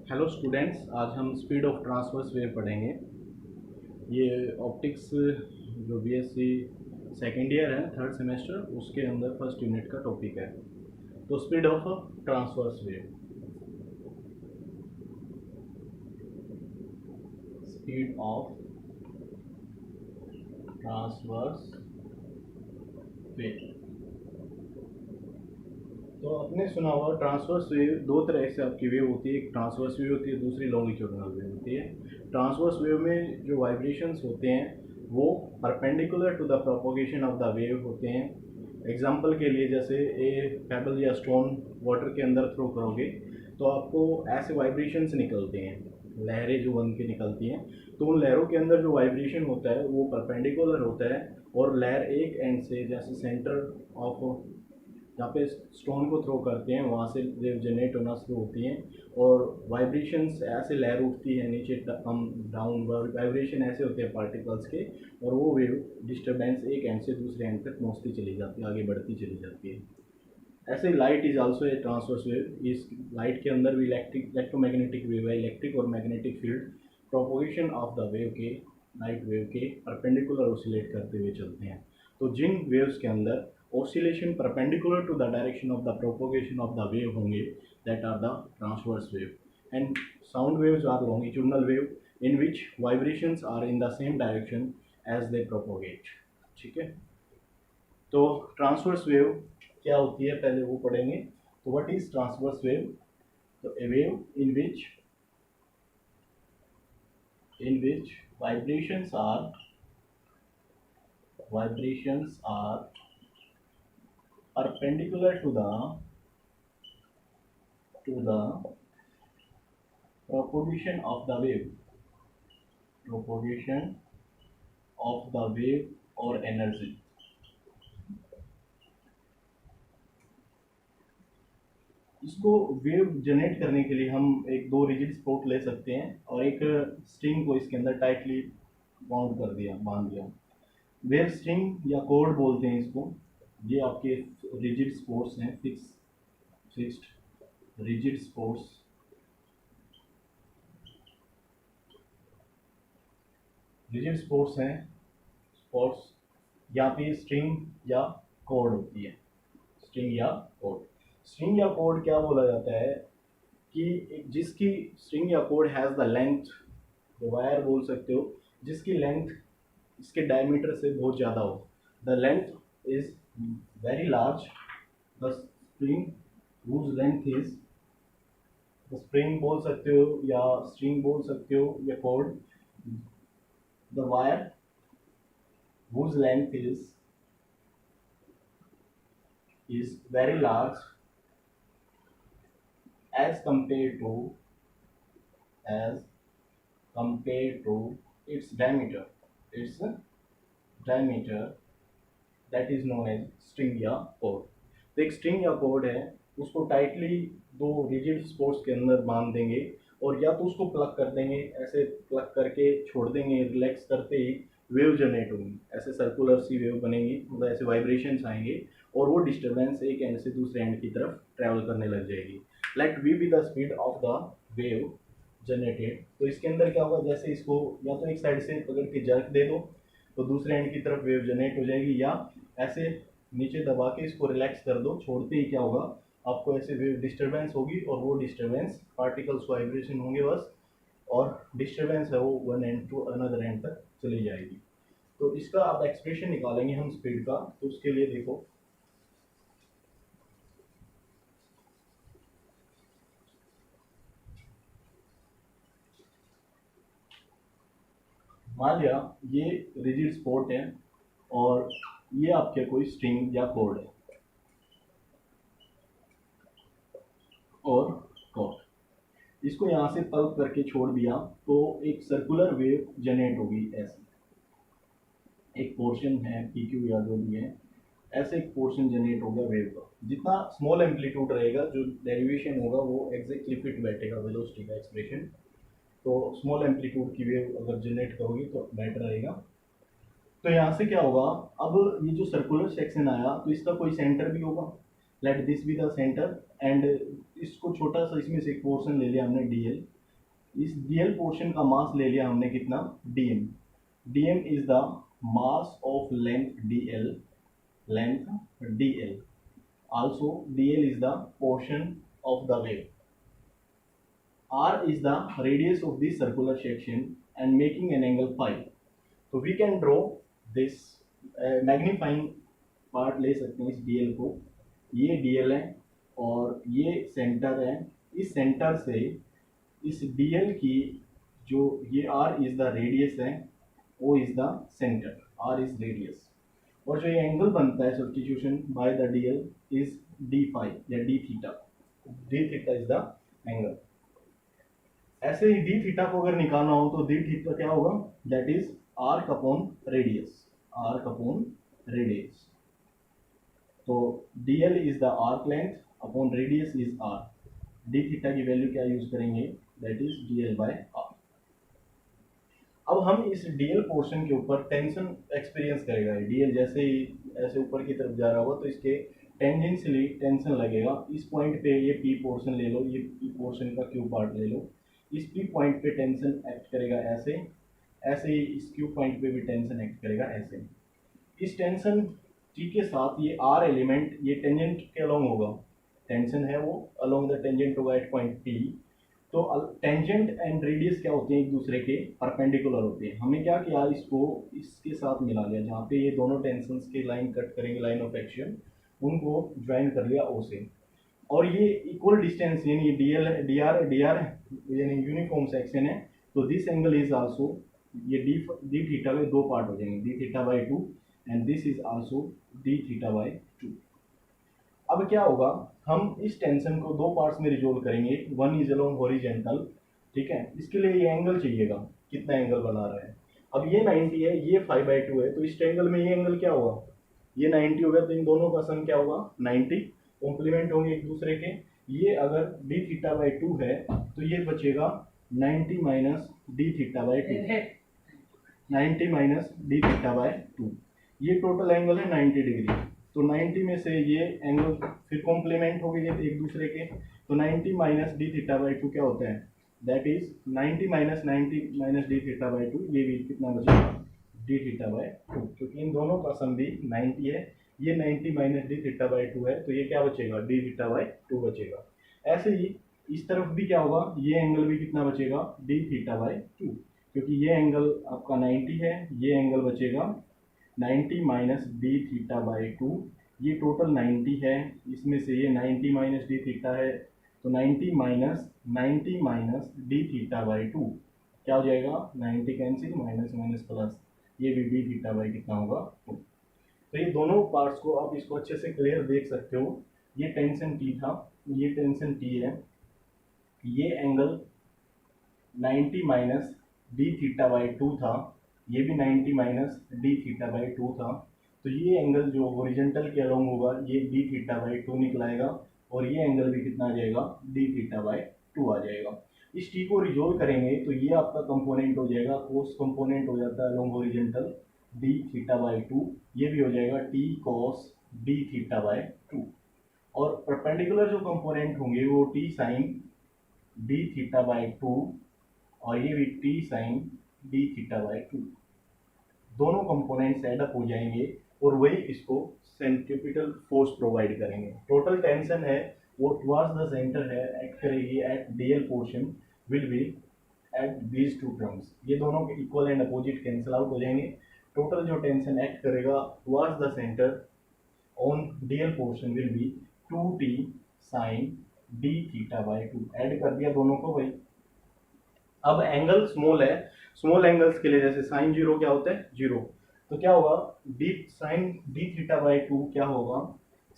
Hello students, आज हम speed of transverse wave पढ़ेंगे। ये ऑप्टिक्स जो बीएससी सेकेंड ईयर है, थर्ड सेमेस्टर, उसके अंदर फर्स्ट यूनिट का टॉपिक है। तो speed of transverse wave, speed of transverse wave. तो आपने सुना होगा ट्रांसवर्स वेव दो तरह से आपकी वेव होती है, एक ट्रांसवर्स वेव होती है, दूसरी लॉन्गिट्यूडिनल वेव होती है। ट्रांसवर्स वेव में जो वाइब्रेशंस होते हैं वो perpendicular to the propagation of the wave होते हैं। एग्जांपल के लिए, जैसे ए पेबल या स्टोन वाटर के अंदर थ्रो करोगे तो आपको ऐसे वाइब्रेशंस निकलते हैं, लहरें जो बन के निकलती हैं। तो उन लहरों के अंदर जो वाइब्रेशन होता है वो परपेंडिकुलर होता है, और लहर एक एंड से, जैसे सेंटर ऑफ जहाँ पे स्टोन को थ्रो करते हैं वहाँ से वेव जनरेट होना शुरू होती हैं, और वाइब्रेशंस ऐसे लहर उठती है नीचे कम डाउन, वाइब्रेशन ऐसे होते हैं पार्टिकल्स के, और वो वेव डिस्टर्बेंस एक एंड से दूसरे एंड तक पहुँचती चली जाती है, आगे बढ़ती चली जाती है। ऐसे light is also a transverse wave. इस लाइट के अंदर भी इलेक्ट्रोमैग्नेटिक वेव है, इलेक्ट्रिक और magnetic field propagation of the wave के, लाइट वेव के परपेंडिकुलर ऑसिलेट करते हुए चलते हैं। तो जिन वेव्स के अंदर oscillation perpendicular to the direction of the propagation of the wave होंगे, that are the transverse wave, and sound waves are longitudinal wave in which vibrations are in the same direction as they propagate। ठीक है, तो transverse wave क्या होती है पहले वो पढ़ेंगे। तो व्हाट इज ट्रांसवर्स वेव? तो ए wave in which vibrations are perpendicular to the propagation of the wave or energy। इसको वेव जनरेट करने के लिए हम एक दो रिजिड स्पोर्ट ले सकते हैं और एक स्ट्रिंग को इसके अंदर टाइटली बांध दिया। वेव स्ट्रिंग या कॉर्ड बोलते हैं इसको। ये आपके रिजिड स्पोर्ट्स हैं, फिक्स्ड रिजिड स्पोर्ट्स। हैं स्पोर्ट्स, यहाँ पे स्ट्रिंग या कॉर्ड होती है। स्ट्रिंग या कॉर्ड क्या बोला जाता है कि जिसकी स्ट्रिंग या cord has the length, wire बोल सकते हो, जिसकी लेंथ इसके डायमीटर से बहुत ज़्यादा हो। The length is very large, the spring whose length is, the spring बोल सकते हो या स्ट्रिंग बोल सकते हो या cord. The wire whose length is very large as compared to its diameter that is known as string या cord। तो एक स्ट्रिंग या कॉर्ड है, उसको टाइटली दो रिजिड स्पोर्ट्स के अंदर बांध देंगे, और या तो उसको प्लग कर देंगे, ऐसे प्लग करके छोड़ देंगे, रिलैक्स करते ही वेव जनरेट होंगी, ऐसे सर्कुलर सी वेव बनेंगी, मतलब ऐसे वाइब्रेशंस आएंगे, और वो डिस्टर्बेंस एक एंड से दूसरे एंड की तरफ ट्रैवल करने लग जाएगी। Let v be the speed of the wave generated. तो इसके अंदर क्या होगा, जैसे इसको या तो एक साइड से पकड़ के जर्क दे दो तो दूसरे एंड की तरफ वेव जनरेट हो जाएगी, या ऐसे नीचे दबा के इसको रिलैक्स कर दो, छोड़ते ही क्या होगा, आपको ऐसे वेव डिस्टर्बेंस होगी, और वो डिस्टर्बेंस पार्टिकल्स वाइब्रेशन होंगे बस, और डिस्टर्बेंस है वो one end to another end तक चली जाएगी। तो इसका आप एक्सप्रेशन निकालेंगे हम स्पीड का। तो उसके लिए देखो, मान लिया ये रिजिड स्पोर्ट है और ये आपके कोई स्ट्रिंग या कॉर्ड है और कॉर्ड, इसको यहाँ से पल्प करके छोड़ दिया तो एक सर्कुलर वेव जनरेट होगी। ऐसे एक पोर्शन है पी क्यू या जो भी है, ऐसे एक पोर्शन जनरेट होगा वेव का। जितना स्मॉल एम्पलीट्यूड रहेगा, जो डेरिवेशन होगा वो एग्जैक्टली फिट बैठेगा वेलोसिटी का एक्सप्रेशन। तो स्मॉल एम्पलीट्यूड की वेव अगर जनरेट करोगी तो बेटर रहेगा। तो यहाँ से क्या होगा, अब ये जो सर्कुलर सेक्शन आया तो इसका कोई सेंटर भी होगा। Let this be the centre, and इसको छोटा सा इसमें से एक पोर्शन ले लिया हमने डी एल, इस डीएल पोर्शन का मास ले लिया हमने कितना, dm. dm is the mass of length dl. Also dl is the portion of the wave. R is the radius of this circular section and making an angle phi. So we can draw this magnifying part ले सकते हैं इस dl को. ये dl है और ये centre है. इस सेंटर से इस dl की जो ये r is the radius है, o is the center, r is radius. और जो ये एंगल बनता है substitution by the dl is d phi या d theta. d theta is the angle. ऐसे ही d theta को अगर निकालना हो तो d theta क्या होगा, that is arc upon radius. arc upon radius. तो dl is the arc length upon radius is r. d theta की वैल्यू क्या यूज करेंगे, that is dl by r. अब हम इस dl पोर्शन के ऊपर टेंशन एक्सपीरियंस करेगा. dl जैसे ही ऐसे ऊपर की तरफ जा रहा होगा तो इसके टेंजेंशियली टेंशन लगेगा. इस पॉइंट पे ये p पोर्शन ले लो, ये p पोर्शन का q पार्ट ले लो. इस p पॉइंट पे टेंशन एक्ट करेगा ऐसे, ऐसे ही इस q पॉइंट पे भी टेंशन एक्ट करेगा ऐसे. इस टेंशन t के साथ ये r एलिमेंट ये टेंजेंट के अलोंग होगा. टेंशन है वो अलोंग द टेंजेंट होगा एट पॉइंट p. तो टेंजेंट एंड रेडियस क्या होते हैं, एक दूसरे के परपेंडिकुलर होते हैं. हमने क्या किया, इसको इसके साथ मिला लिया. जहाँ पे ये दोनों टेंशंस के लाइन कट करेंगे, लाइन ऑफ एक्शन, उनको ज्वाइन कर लिया O से. और ये इक्वल डिस्टेंस यानी डी आर यानी यूनिफॉर्म सेक्शन है. तो दिस एंगल इज आल्सो ये डी थीटा के दो पार्ट हो जाएंगे, D theta by 2 and this is also D theta by 2. अब क्या होगा, हम इस टेंशन को दो पार्ट्स में रिजोल्व करेंगे. वन इज अलोंग हॉरिजेंटल, ठीक है. इसके लिए ये एंगल चाहिएगा, कितना एंगल बना रहा है. अब ये 90 है, ये 5/2 है, तो इस ट्रायंगल में ये एंगल क्या होगा, ये 90 होगा. तो इन दोनों का सम क्या होगा, 90. कॉम्प्लीमेंट होंगे एक दूसरे के. ये अगर डी थीटा बाई 2 है तो ये बचेगा 90 minus D theta by 2. 90 minus D theta by 2. ये टोटल एंगल है 90 डिग्री. तो 90 में से ये एंगल फिर कॉम्प्लीमेंट हो गए एक दूसरे के. तो 90 माइनस डी थीटा बाई 2 क्या होता है, that is 90 minus D theta by 2. ये भी कितना बचेगा, डी थीटा बाई 2, क्योंकि इन दोनों का सम भी 90 है. ये 90 माइनस डी थीटा बाई 2 है, तो ये क्या बचेगा, डी थीटा बाई 2 बचेगा. ऐसे ही इस तरफ भी क्या होगा, ये एंगल भी कितना बचेगा, डी थीटा बाई 2, क्योंकि ये एंगल आपका 90 है. ये एंगल बचेगा 90 माइनस डी थीटा बाई 2. ये टोटल 90 है, इसमें से ये 90 माइनस डी थीटा है, तो 90 माइनस डी थीटा बाई 2 क्या हो जाएगा, 90 कैंसिल, माइनस माइनस प्लस, ये भी डी थीटा बाई कितना होगा 2. तो ये दोनों पार्ट्स को आप इसको अच्छे से क्लियर देख सकते हो. ये टेंशन T था, ये टेंशन T है. ये angle 90 minus D theta by 2 था, ये भी 90 माइनस डी थीटा बाई 2 था. तो ये एंगल जो ओरिजेंटल के अलोंग होगा ये डी थीटा बाई 2 निकलाएगा, और ये एंगल भी कितना आ जाएगा, डी थीटा बाई 2 आ जाएगा. इस टी को रिजोल्व करेंगे तो ये आपका कंपोनेंट हो जाएगा, कोस कंपोनेंट हो जाता है along horizontal d theta by 2. ये भी हो जाएगा T cos d theta by 2. और परपेंडिकुलर जो कंपोनेंट होंगे वो T sine d theta by 2, और ये भी T sine d theta by 2. दोनों कंपोनेंट्स एडअप हो जाएंगे और वही इसको सेंट्रीपिटल फोर्स प्रोवाइड करेंगे. टोटल टेंशन है वो टुवर्ड्स द सेंटर है, एक्ट करेगी at dl portion will be at these two terms. ये दोनों के equal and opposite cancel out हो जाएंगे. टोटल जो टेंशन एक्ट करेगा towards the centre on dl portion will be 2t sine d theta by 2. ऐड कर दिया दोनों को भाई. अब एंगल स्मॉल है, स्मॉल एंगल्स के लिए जैसे साइन 0 क्या होता है, 0. तो क्या होगा, d sine d theta by 2 क्या होगा,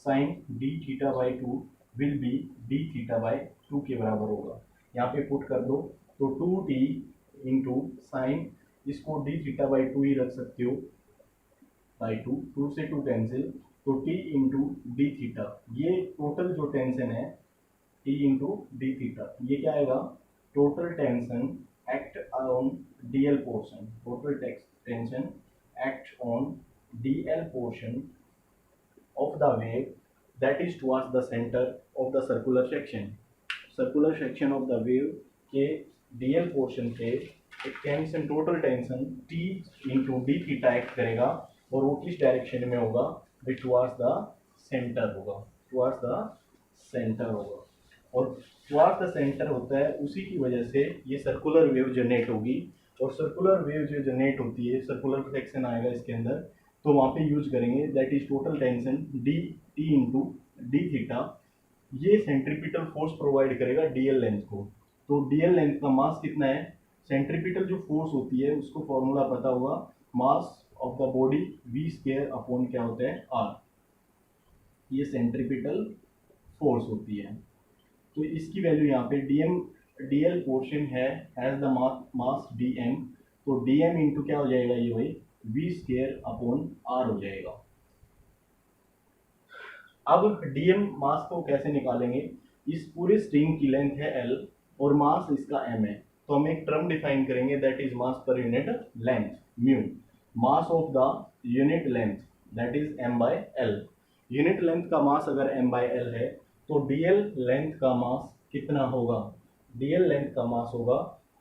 sine d theta by 2 will be d theta by 2 के बराबर होगा. यहाँ पे पुट कर दो तो 2t इंटू साइन, इसको डी थीटा बाई 2 ही रख सकते हो, बाई 2, 2 से 2 कैंसिल, तो t इंटू डी थीटा. ये टोटल जो टेंशन है t इंटू डी थीटा, ये क्या आएगा, total tension act on dl portion. Total tension act on dl portion of the wave that is towards the center of the circular section. Circular section of the wave के DL portion पे एक tension, total tension T into D theta act करेगा और वो किस direction में होगा, towards the centre होगा, टुवार्ड्स द सेंटर होगा। और टुवार्ड्स द सेंटर होता है, उसी की वजह से ये सर्कुलर वेव जनरेट होगी। और सर्कुलर वेव जो जनरेट होती है, सर्कुलर सेक्शन आएगा इसके अंदर, तो वहाँ पे यूज करेंगे that is total tension D T into D theta. ये सेंट्रीपिटल फोर्स प्रोवाइड करेगा डीएल लेंथ को। तो डीएल लेंथ का मास कितना है, सेंट्रीपिटल जो फोर्स होती है उसको फॉर्मूला पता होगा, mass of the body v square upon क्या होता है आर, ये सेंट्रीपिटल फोर्स होती है। तो इसकी वैल्यू यहाँ पे डीएम, डीएल पोर्शन है एज द मास डीएम, तो डीएम इंटू क्या हो जाएगा ये भाई वी स्क्वायर अपॉन आर हो जाएगा। अब डीएम मास को कैसे निकालेंगे, इस पूरे स्ट्रिंग की लेंथ है एल और मास इसका एम है, तो हम एक टर्म डिफाइन करेंगे that is mass per unit length mu, mass of the unit length that is m by l. Unit length का मास अगर एम बाय एल है तो डीएल लेंथ का मास कितना होगा, डीएल लेंथ का मास होगा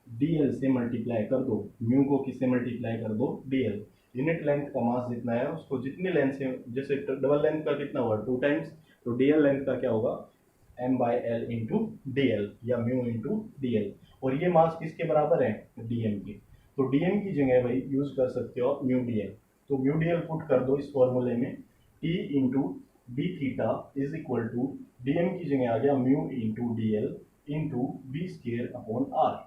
डीएल से मल्टीप्लाई कर दो, म्यू को किससे मल्टीप्लाई कर दो डीएल। यूनिट लेंथ का मास जितना है उसको जितनी लेंथ से, जैसे डबल लेंथ का कितना हुआ 2 टाइम्स, तो डीएल लेंथ का क्या होगा m by l into d l या म्यू इंटू डी एल। और ये मास किसके बराबर है, डीएम के। तो डीएम की जगह भाई यूज कर सकते हो म्यू डी एल, तो म्यू डी एल पुट कर दो इस फॉर्मूले में, T into D theta is equal to dm की जगह आ गया mu into d l into we square upon r.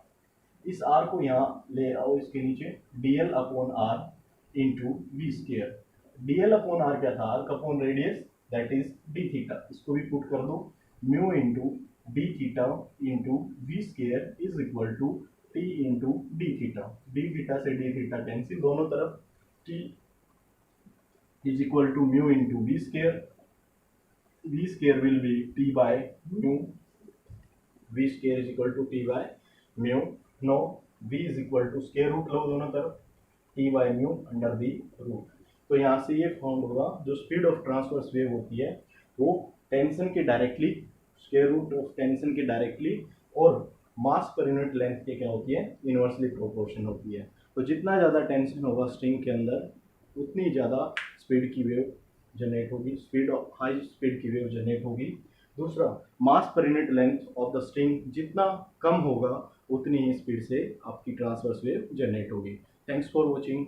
इस आर को यहाँ ले आओ इसके नीचे, d l upon r into we square. D l upon r क्या था, arc upon radius that is d theta, इसको भी पुट कर दो, mu into D theta into we square is equal to T into D theta. D theta से D theta cancel, दोनों तरफ T is equal to mu into we square, V square will be T by mu, V square is equal to T by mu. No v is equal to square root लो दोनों तरफ, T by mu under the root. तो यहाँ से ये found होगा जो speed of transverse wave होती है वो टेंशन के directly, square root of tension के डायरेक्टली और मास पर यूनिट लेंथ के क्या होती है इनवर्सली प्रोपोर्शन होती है। तो जितना ज़्यादा टेंशन होगा स्ट्रिंग के अंदर उतनी ज़्यादा स्पीड की वेव जनरेट होगी, स्पीड ऑफ हाई स्पीड की वेव जनरेट होगी। दूसरा, mass per unit length of the string जितना कम होगा उतनी ही स्पीड से आपकी ट्रांसवर्स वेव जनरेट होगी। Thanks for watching.